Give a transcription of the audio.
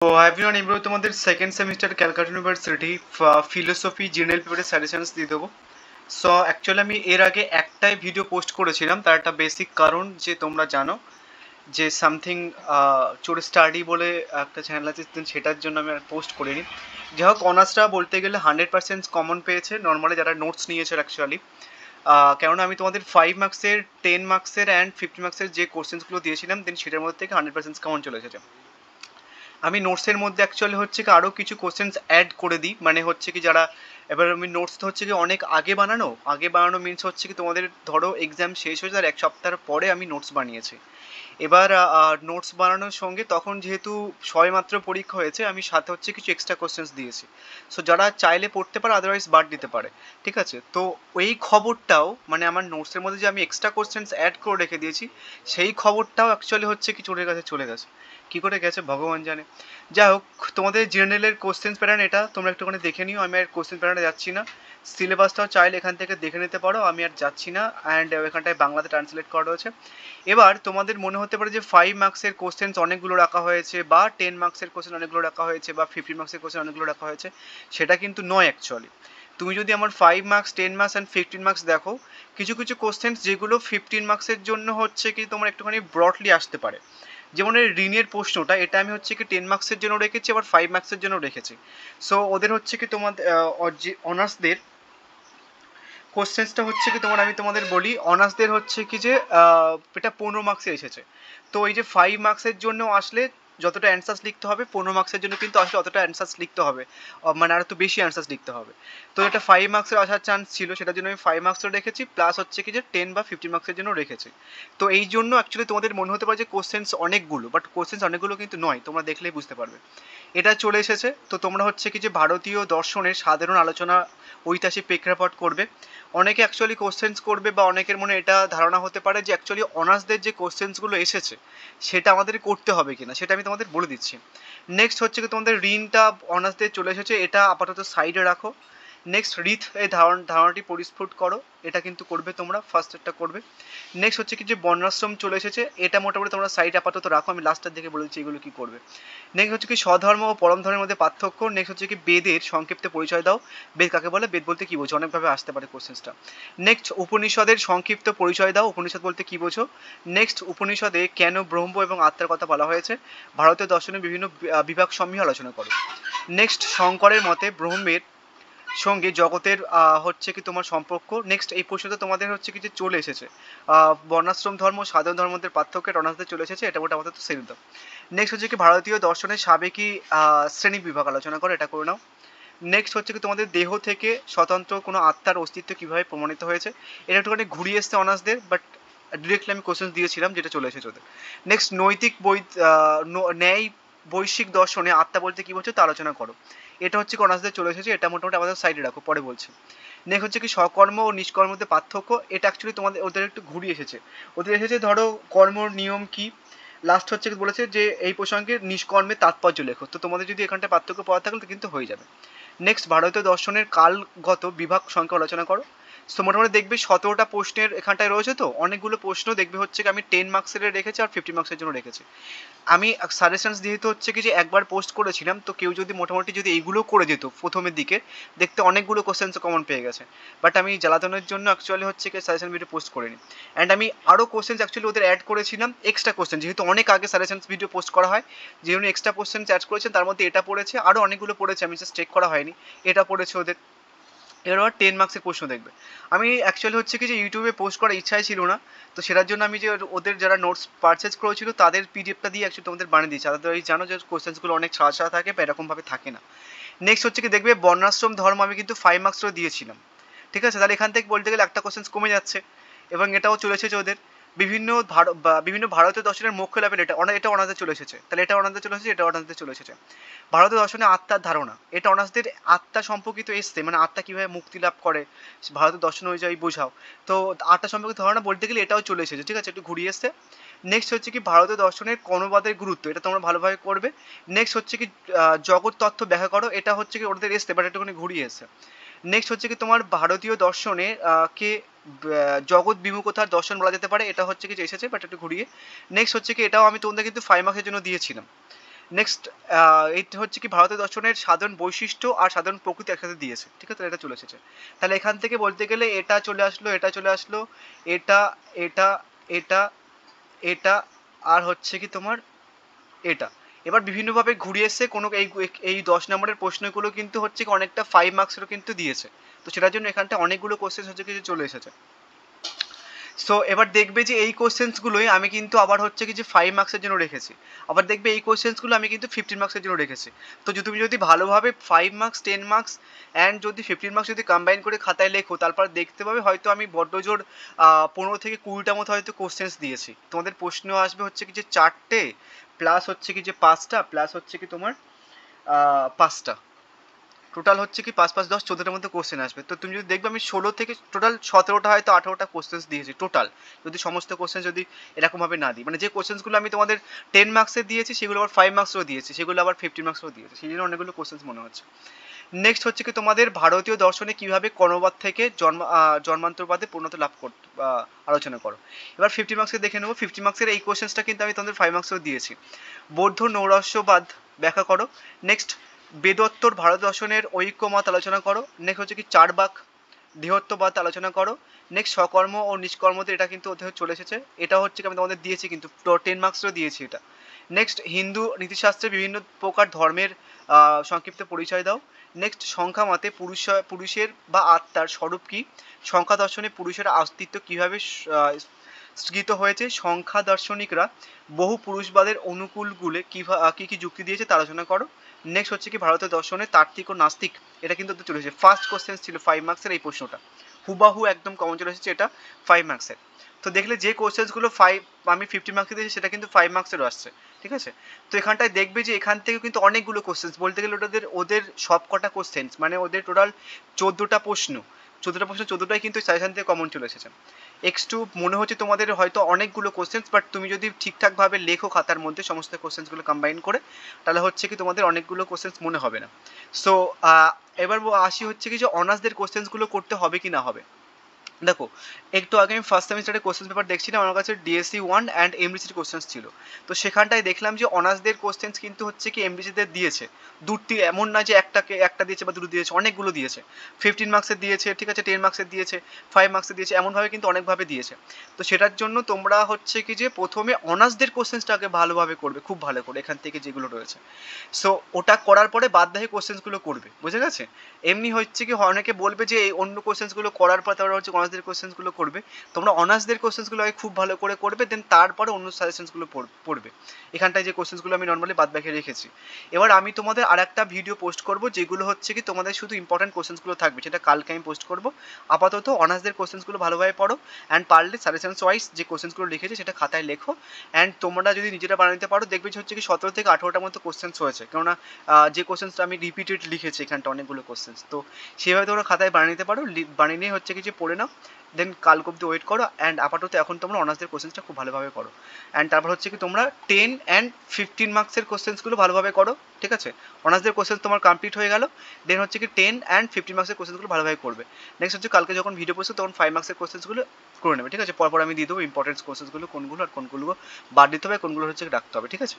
তো এভরিওয়ান এবার তোমাদের second semester Calcutta university philosophy general পেপারের সাজেশনস দিয়ে দেবো। সো অ্যাকচুয়ালি আমি এর আগে একটাই ভিডিও পোস্ট করেছিলাম, তার একটা বেসিক কারণ যে তোমরা জানো যে সামথিং চোর স্টাডি বলে একটা চ্যানেল আছে, সেটার জন্য আমি আর পোস্ট করিনি। যাই হোক, অনার্সটা বলতে গেলে 100% কমন পেয়েছে নর্মালি যারা নোটস নিয়েছে অ্যাকচুয়ালি। কেননা আমি তোমাদের 5 মার্কসের, 10 মার্কসের অ্যান্ড 50 মার্কসের যে কোশ্চেন্সগুলো দিয়েছিলাম দেন সেটার মধ্যে থেকে 100% কমন চলে এসেছে। আমি নোটসের মধ্যে অ্যাকচুয়ালি হচ্ছে কি আরও কিছু কোশ্চেন্স অ্যাড করে দিই, মানে হচ্ছে কি যারা এবার আমি নোটস তো হচ্ছে কি অনেক আগে বানানো মিনস হচ্ছে কি তোমাদের ধরো এক্সাম শেষ হয়েছে আর 1 সপ্তাহ পরে আমি নোটস বানিয়েছি। এবার নোটস বানানোর সঙ্গে তখন যেহেতু সবেমাত্র পরীক্ষা হয়েছে, আমি সাথে হচ্ছে কিছু এক্সট্রা কোশ্চেন্স দিয়েছি। সো যারা চাইলে পড়তে পারে, আদারওয়াইজ বাদ দিতে পারে। ঠিক আছে, তো ওই খবরটাও মানে আমার নোটসের মধ্যে যে আমি এক্সট্রা কোশ্চেন্স অ্যাড করে রেখে দিয়েছি, সেই খবরটাও অ্যাকচুয়ালি হচ্ছে কি চোরের কাছে চলে গেছে। কী করে গেছে ভগবান জানে। যাই হোক, তোমাদের জেনারেলের কোশ্চেন্স প্যাটার্ন এটা তোমরা একটুখানি দেখে নিও, আমি আর কোশ্চেন প্যাটার্নে যাচ্ছি না। সিলেবাসটাও চাইলে এখান থেকে দেখে নিতে পারো, আমি আর যাচ্ছি না। অ্যান্ড এখানটায় বাংলাতে ট্রান্সলেট করা রয়েছে। এবার তোমাদের মনে হতে পারে যে 5 মার্কসের কোশ্চেন্স অনেকগুলো রাখা হয়েছে, বা 10 মার্কসের কোশ্চেন অনেকগুলো রাখা হয়েছে, বা 50 মার্কসের কোশ্চেন অনেকগুলো রাখা হয়েছে। সেটা কিন্তু নয় অ্যাকচুয়ালি। তুমি যদি আমার 5 মার্কস, 10 মার্কস অ্যান্ড 15 মার্কস দেখো, কিছু কিছু কোশ্চেন্স যেগুলো 15 মার্কসের জন্য হচ্ছে কি তোমার একটুখানি ব্রডলি আসতে পারে। যেমন এই ঋণের প্রশ্নটা, এটা আমি হচ্ছে কি 10 মার্কসের জন্য রেখেছি, আবার 5 মার্কসের জন্য রেখেছি। সো ওদের হচ্ছে কি তোমাদের যে অনার্সদের কোশ্চেন্সটা হচ্ছে কি তোমার, আমি তোমাদের বলি অনার্সদের হচ্ছে কি যে এটা 15 মার্কসে এসেছে। তো এই যে 5 মার্কসের জন্য আসলে যতটা অ্যান্সার্স লিখতে হবে, 15 মার্কসের জন্য কিন্তু আসলে অতটা অ্যান্সার্স লিখতে হবে, মানে আর একটু বেশি অ্যান্সার্স লিখতে হবে। তো এটা 5 মার্কসের আসার চান্স ছিল, সেটার জন্য আমি 5 মার্কসও রেখেছি, প্লাস হচ্ছে কি যে 10 বা 15 মার্কসের জন্য রেখেছি। তো এই জন্য অ্যাকচুয়ালি তোমাদের মনে হতে পারে যে কোশ্চেন্স অনেকগুলো, বাট কোশ্চেন্স অনেকগুলো কিন্তু নয়, তোমরা দেখলেই বুঝতে পারবে। এটা চলে এসেছে। তো তোমরা হচ্ছে কি যে ভারতীয় দর্শনের সাধারণ আলোচনা, ঐতিহাসিক প্রেক্ষাপট করবে। অনেকে অ্যাকচুয়ালি কোশ্চেন্স করবে, বা অনেকের মনে এটা ধারণা হতে পারে যে অ্যাকচুয়ালি অনার্সদের যে কোশ্চেন্সগুলো এসেছে সেটা আমাদের করতে হবে কিনা, সেটা আমি তোমাদের বলে দিচ্ছি। নেক্সট হচ্ছে কি তোমাদের ঋণটা অনার্সদের চলে এসেছে, এটা আপাতত সাইডে রাখো। নেক্সট রিথ, এই ধারণাটি পরিস্ফুট করো, এটা কিন্তু করবে তোমরা, ফার্স্ট একটা করবে। নেক্সট হচ্ছে কি যে বর্ণাশ্রম চলে এসেছে, এটা মোটামুটি তোমরা সাইড আপাতত রাখো, আমি লাস্টের দিকে বলে দিচ্ছি এগুলো কি করবে। নেক্সট হচ্ছে কি স্বধর্ম ও পরম ধর্মের মধ্যে পার্থক্য। নেক্সট হচ্ছে কি বেদের সংক্ষিপ্ত পরিচয় দাও। বেদ কাকে বলে, বেদ বলতে কি বোঝো, অনেকভাবে আসতে পারে কোশ্চেন্সটা। নেক্সট উপনিষদের সংক্ষিপ্ত পরিচয় দাও, উপনিষদ বলতে কি বোঝো। নেক্সট উপনিষদে কেন ব্রহ্ম এবং আত্মার কথা বলা হয়েছে। ভারতীয় দর্শনের বিভিন্ন বিভাগ সমূহে আলোচনা করো। নেক্সট শঙ্করের মতে ব্রহ্মের সঙ্গে জগতের হচ্ছে কি তোমার সম্পর্ক। নেক্সট এই প্রশ্নটা তোমাদের হচ্ছে কি যে চলে এসেছে, বর্ণাশ্রম ধর্ম সাধারণ ধর্মদের পার্থক্যের অনার্সদের চলে এসেছে, এটা ওটা আমাদের তো সেরে দাও। নেক্সট হচ্ছে কি ভারতীয় দর্শনের সাবেকি শ্রেণী বিভাগ আলোচনা করো, এটা করে নাও। নেক্সট হচ্ছে কি তোমাদের দেহ থেকে স্বতন্ত্র কোনো আত্মার অস্তিত্ব কীভাবে প্রমাণিত হয়েছে, এটা একটুখানি ঘুরিয়ে এসছে অনার্সদের, বাট ডিরেক্টলি আমি কোশ্চেন দিয়েছিলাম যেটা চলে এসেছে ওদের। নেক্সট নৈতিক ন্যায় বৈশ্বিক দর্শনে আত্মা বলতে কী বলছে তা আলোচনা করো, এটা হচ্ছে কি অনার্সদের চলে এসেছে, এটা মোটামুটি আমাদের সাইডে রাখো, পরে বলছি। নেক্সট হচ্ছে কি সকর্ম ও নিষ্কর্মের মধ্যে পার্থক্য, এটা অ্যাকচুয়ালি তোমাদের ওদের একটু ঘুরিয়ে এসেছে। ওদের এসেছে ধরো কর্মর নিয়ম কি। লাস্ট হচ্ছে কি বলেছে যে এই প্রসঙ্গে নিষ্কর্মের তাৎপর্য লেখো, তো তোমাদের যদি এখানটা পার্থক্য পাওয়া থাকলে কিন্তু হয়ে যাবে। নেক্সট ভারতীয় দর্শনের কালগত বিভাগ সংখ্যা আলোচনা করো। সো মোটামুটি দেখবে 17টা প্রশ্নের এখানটায় রয়েছে, তো অনেকগুলো প্রশ্ন দেখবে হচ্ছে কি আমি 10 মার্কসের রেখেছি আর 50 মার্কসের জন্য রেখেছি। আমি সাজেশনস যেহেতু হচ্ছে কি যে একবার পোস্ট করেছিলাম, তো কেউ যদি মোটামুটি যদি এইগুলো করে যেত প্রথমের দিকে, দেখতে অনেকগুলো কোশ্চেন্স কমন পেয়ে গেছে। বাট আমি জ্বালাতনের জন্য অ্যাকচুয়ালি হচ্ছে কি সাজেশন ভিডিও পোস্ট করিনি। অ্যান্ড আমি আরও কোশ্চেন্স অ্যাকচুয়ালি ওদের অ্যাড করেছিলাম, এক্সট্রা কোশ্চেন, যেহেতু অনেক আগে সাজেশনস ভিডিও পোস্ট করা হয়, যে জন্য এক্সট্রা কোশ্চেন্স অ্যাড করেছেন, তার মধ্যে এটা পড়েছে, আরও অনেকগুলো পড়েছে, আমি জাস্ট চেক করা হয়নি। এটা পড়েছে ওদের। এবার আবার 10 মার্কসের প্রশ্ন দেখবে। আমি অ্যাকচুয়ালি হচ্ছে কি যে ইউটিউবে পোস্ট করার ইচ্ছাই ছিল না, তো সেটার জন্য আমি যে ওদের যারা নোটস পারচেজ করেছিল তাদের পিডিএফটা দিয়ে অ্যাকচুয়ালি তোমাদের বানিয়ে দিচ্ছি। তাদের এই জানো যে কোশ্চেন্সগুলো অনেক ছাড়া ছাড়া থাকে, বা এরকমভাবে থাকে না। নেক্সট হচ্ছে কি দেখবে বর্ণাশ্রম ধর্ম আমি কিন্তু 5 মার্কসও দিয়েছিলাম। ঠিক আছে, তাহলে এখান থেকে বলতে গেলে একটা কোশ্চেন্স কমে যাচ্ছে, এবং এটাও চলে এসেছে ওদের। বিভিন্ন ভারতীয় দর্শনের মুখ্য লেভেল, এটা অনার্সে চলে এসেছে, তাহলে এটা অনার্সে চলে এসেছে, এটা অনার্সে চলে এসেছে। ভারতীয় দর্শনে আত্মার ধারণা, এটা অনার্সদের আত্মা সম্পর্কিত এসছে, মানে আত্মা কীভাবে মুক্তি লাভ করে ভারতীয় দর্শন অনুযায়ী বোঝাও। তো আত্মা সম্পর্কিত ধারণা বলতে গেলে এটাও চলে এসেছে, ঠিক আছে, একটু ঘুরিয়ে এসছে। নেক্সট হচ্ছে কি ভারতীয় দর্শনের কর্মবাদের গুরুত্ব, এটা তোমরা ভালোভাবে করবে। নেক্সট হচ্ছে কি জগৎ তত্ত্ব ব্যাখ্যা করো, এটা হচ্ছে কি ওদের এসছে, বাট একটুখানি ঘুরিয়ে এসছে। নেক্সট হচ্ছে কি তোমার ভারতীয় দর্শনে কে জগৎ বিমুখতার দর্শন বলা যেতে পারে, এটা হচ্ছে কি যে এসেছে, বাট একটু ঘুরিয়ে। নেক্সট হচ্ছে কি এটাও আমি তোমাদের কিন্তু 5 মার্কসের জন্য দিয়েছিলাম। নেক্সট এটা হচ্ছে কি ভারতীয় দর্শনের সাধারণ বৈশিষ্ট্য আর সাধারণ প্রকৃতি একসাথে দিয়েছে, ঠিক আছে, এটা চলে এসেছে। তাহলে এখান থেকে বলতে গেলে এটা চলে আসলো, এটা চলে আসলো, এটা এটা এটা এটা আর হচ্ছে কি তোমার এটা। এবার বিভিন্নভাবে ঘুরিয়ে এসে কোনো এই 10 নম্বরের প্রশ্নগুলো কিন্তু হচ্ছে কি অনেকটা 5 মার্কসেরও কিন্তু দিয়েছে। তো সেটার জন্য এখানটা অনেকগুলো কোশ্চেন হচ্ছে কিছু চলে এসেছে। সো এবার দেখবে যে এই কোশ্চেন্সগুলোই আমি কিন্তু আবার হচ্ছে কি যে 5 মার্কসের জন্য রেখেছি। আবার দেখবে এই কোশ্চেন্সগুলো আমি কিন্তু 15 মার্কসের জন্য রেখেছি। তো তুমি যদি ভালোভাবে 5 মার্কস, 10 মার্কস অ্যান্ড যদি 15 মার্কস যদি কম্বাইন করে খাতায় লেখো, তারপর দেখতে পাবে হয়তো আমি বড্ড জোর 15 থেকে 20টা মতো হয়তো কোশ্চেন্স দিয়েছি। তোমাদের প্রশ্ন আসবে হচ্ছে কি যে 4টে প্লাস হচ্ছে কি যে 5টা প্লাস হচ্ছে কি তোমার 5টা, টোটাল হচ্ছে কি 5 5 10 14টার মধ্যে কোশ্চেন আসবে। তো তুমি যদি দেখবে আমি 16 থেকে টোটাল 17টা হয়তো 18টা কোশ্চেন দিয়েছি টোটাল, যদি সমস্ত কোশ্চেন যদি এরকমভাবে না দিই, মানে যে কোশ্চেনগুলো আমি তোমাদের 10 মার্কসের দিয়েছি সেগুলো আবার 5 মার্কসও দিয়েছি, সেগুলো আবার 15 মার্কসও দিয়েছি, সেই জন্য অনেকগুলো কোশ্চেন মনে হচ্ছে। নেক্সট হচ্ছে কি তোমাদের ভারতীয় দর্শনে কিভাবে কর্মবাদ থেকে জন্মান্তরবাদে পরিণত লাভ করতে আলোচনা করো। এবার 50 মার্কসের দেখে নেবো। 50 মার্কসের এই কোশ্চেনটা কিন্তু আমি তোমাদের 5 মার্কসও দিয়েছি। বৌদ্ধ নৈরাশ্যবাদ ব্যাখ্যা করো। নেক্সট বেদোত্তর ভারত দর্শনের ঐক্যমত আলোচনা করো। নেক্সট হচ্ছে কি চারবাক দেহত্ববাদ আলোচনা করো। নেক্সট সকর্ম ও নিষ্কর্মতে, এটা কিন্তু ওদের চলে এসেছে, এটা হচ্ছে কি আমি তোমাদের দিয়েছি কিন্তু 10 মার্কসও দিয়েছি এটা। নেক্সট হিন্দু নীতিশাস্ত্রে বিভিন্ন প্রকার ধর্মের সংক্ষিপ্ত পরিচয় দাও। নেক্সট সংখ্যা মতে পুরুষের বা আত্মার স্বরূপ কি। সংখ্যা দর্শনে পুরুষের অস্তিত্ব কিভাবে স্বীকৃত হয়েছে। সংখ্যা দার্শনিকরা বহু পুরুষবাদের অনুকূলগুলো কি কি যুক্তি দিয়েছে তা আলোচনা করো। নেক্সট হচ্ছে কি ভারতীয় দর্শনে তাত্ত্বিক ও নাস্তিক, এটা কিন্তু চলে এসেছে। ফার্স্ট কোশ্চেন ছিল 5 মার্কসের এই প্রশ্নটা, হুবাহু একদম কমন চলে এসেছে এটা 5 মার্কসের। তো দেখলে যে কোশ্চেন্সগুলো 5 আমি 50 মার্কস দিয়েছি সেটা কিন্তু 5 মার্কসেরও আসছে, ঠিক আছে। তো এখানটায় দেখবে যে এখান থেকে কিন্তু অনেকগুলো কোশ্চেন্স, বলতে গেলে ওদের সব কটা কোশ্চেন্স মানে ওদের টোটাল 14টা প্রশ্ন, 14টাই কিন্তু সাজেশন থেকে কমন চলে এসেছে। X2 মনে হচ্ছে তোমাদের হয়তো অনেকগুলো কোশ্চেন্স, বাট তুমি যদি ঠিকঠাকভাবে লেখো খাতার মধ্যে সমস্ত কোশ্চেন্সগুলো কম্বাইন করে, তাহলে হচ্ছে কি তোমাদের অনেকগুলো কোশ্চেন্স মনে হবে না। সো এবার আসি হচ্ছে কি যে অনার্সদের কোশ্চেন্সগুলো করতে হবে কি না হবে। দেখো, একটু আগে আমি ফার্স্ট সেমিস্টারের কোশ্চেন পেপার দেখছিলাম, আমার কাছে ডিএসসি 1 অ্যান্ড এমডিসির কোশ্চেন্স ছিল। তো সেখানটায় দেখলাম যে অনার্সদের কোশ্চেন্স কিন্তু হচ্ছে কি এমডিসিদের দিয়েছে দুটি, এমন না যে একটা দিয়েছে বা দুটো দিয়েছে, অনেকগুলো দিয়েছে। 15 মার্কসের দিয়েছে, ঠিক আছে, 10 মার্কসের দিয়েছে, 5 মার্কসের দিয়েছে, এমনভাবে কিন্তু অনেকভাবে দিয়েছে। তো সেটার জন্য তোমরা হচ্ছে কি যে প্রথমে অনার্সদের কোশ্চেন্সটাকে ভালোভাবে করবে, খুব ভালো করে এখান থেকে যেগুলো রয়েছে। সো ওটা করার পরে বাদবাকি কোশ্চেন্সগুলো করবে, বুঝে গেছে। এমনি হচ্ছে কি অনেকে বলবে যে এই অন্য কোশ্চেন্সগুলো করার পর তারপর হচ্ছে অনার্সদের কোশ্চেন্সগুলো করবে। তোমরা অনার্সদের কোশ্চেন্সগুলো আগে খুব ভালো করে করবে, দেন তারপরে অন্য সাজেশনসগুলো পড়বে। এখানটায় যে কোশ্চেন্সগুলো আমি নর্মালি বাদ বাকি রেখেছি। এবার আমি তোমাদের আর একটা ভিডিও পোস্ট করব যেগুলো হচ্ছে কি তোমাদের শুধু ইম্পর্টেন্ট কোশ্চেন্সগুলো থাকবে, সেটা কালকে আমি পোস্ট করব। আপাতত অনার্সদের কোশ্চেন্সগুলো ভালোভাবে পড়ো, অ্যান্ড পারলে সাজেশনস ওয়াইজ যে কোশ্চেন্সগুলো লিখেছি সেটা খাতায় লেখো। অ্যান্ড তোমরা যদি নিজেরা বানাতে পারো দেখবে যে হচ্ছে কি 17 থেকে 18টার মতো কোশ্চেন্স হয়েছে, কেননা যে কোশ্চেন্সটা আমি রিপিটেড লিখেছি এখানটা অনেকগুলো কোশ্চেন্স। তো সেভাবে তোমরা খাতায় বানিয়ে নিতে পারো, বানিয়ে নিয়ে হচ্ছে কি যে পড়ে নাও, দেন কাল অব্দি ওয়েট করো। অ্যান্ড আপাতত এখন তোমরা অনার্সদের কোশ্চেন্সটা খুব ভালোভাবে করো। অ্যান্ড তারপর হচ্ছে কি তোমরা 10 অ্যান্ড 15 মার্কসের কোশ্চেন্সগুলো ভালোভাবে করো, ঠিক আছে। অনার্সদের কোশ্চেন্স তোমার কমপ্লিট হয়ে গেল, দেন হচ্ছে কি 10 অ্যান্ড 15 মার্কসের কোশ্চেন্সগুলো ভালোভাবে করবে। নেক্সট হচ্ছে কালকে যখন ভিডিও পোস্ট তখন 5 মার্কসের কোশ্চেন্সগুলো করে নেবে, ঠিক আছে। পরপর আমি দিয়ে দেবো ইম্পর্টেন্ট কোশ্চেন্সগুলো কোনগুলো আর কোনগুলো বাদ দিতে হবে, কোনগুলো হচ্ছে রাখতে হবে, ঠিক আছে।